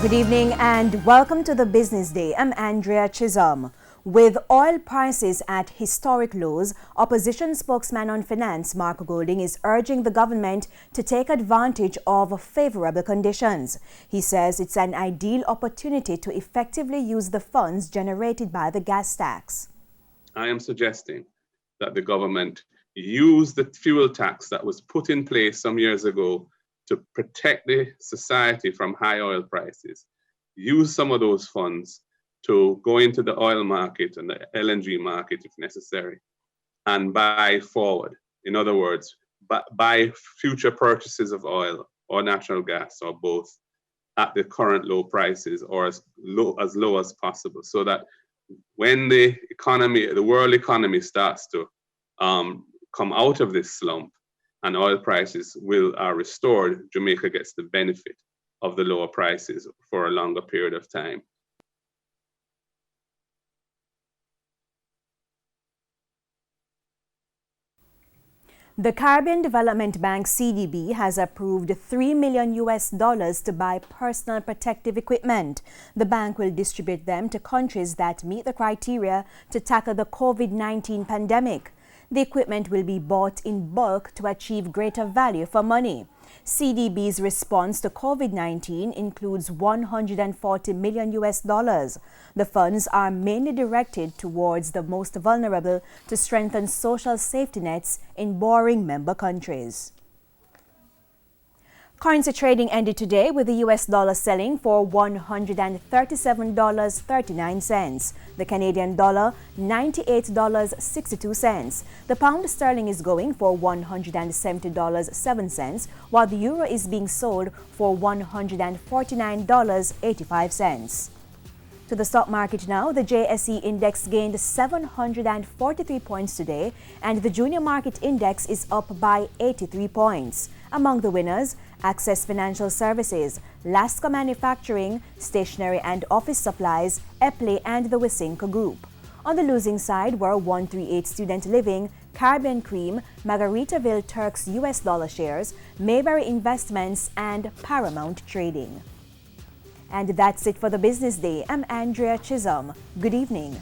Good evening and welcome to the Business Day. I'm Andrea Chisholm. With oil prices at historic lows, opposition spokesman on finance Mark Golding is urging the government to take advantage of favorable conditions. He says it's an ideal opportunity to effectively use the funds generated by the gas tax. I am suggesting that the government use the fuel tax that was put in place some years ago to protect the society from high oil prices. Use some of those funds to go into the oil market and the LNG market if necessary and buy forward. In other words, buy future purchases of oil or natural gas or both at the current low prices or as low as possible, so that when the world economy starts to come out of this slump and oil prices are restored, Jamaica gets the benefit of the lower prices for a longer period of time. The Caribbean Development Bank CDB has approved $3 million to buy personal protective equipment. The bank will distribute them to countries that meet the criteria to tackle the COVID-19 pandemic. The equipment will be bought in bulk to achieve greater value for money. CDB's response to COVID-19 includes $140 million. The funds are mainly directed towards the most vulnerable to strengthen social safety nets in borrowing member countries. Currency trading ended today with the US dollar selling for $137.39, the Canadian dollar $98.62. The pound sterling is going for $170.07, while the euro is being sold for $149.85. To the stock market now, the JSE index gained 743 points today, and the junior market index is up by 83 points. Among the winners, Access Financial Services, Lasco Manufacturing, Stationery and Office Supplies, Epley and the Wysinco Group. On the losing side were 138 Student Living, Caribbean Cream, Margaritaville Turks US dollar shares, Mayberry Investments and Paramount Trading. And that's it for the Business Day. I'm Andrea Chisholm. Good evening.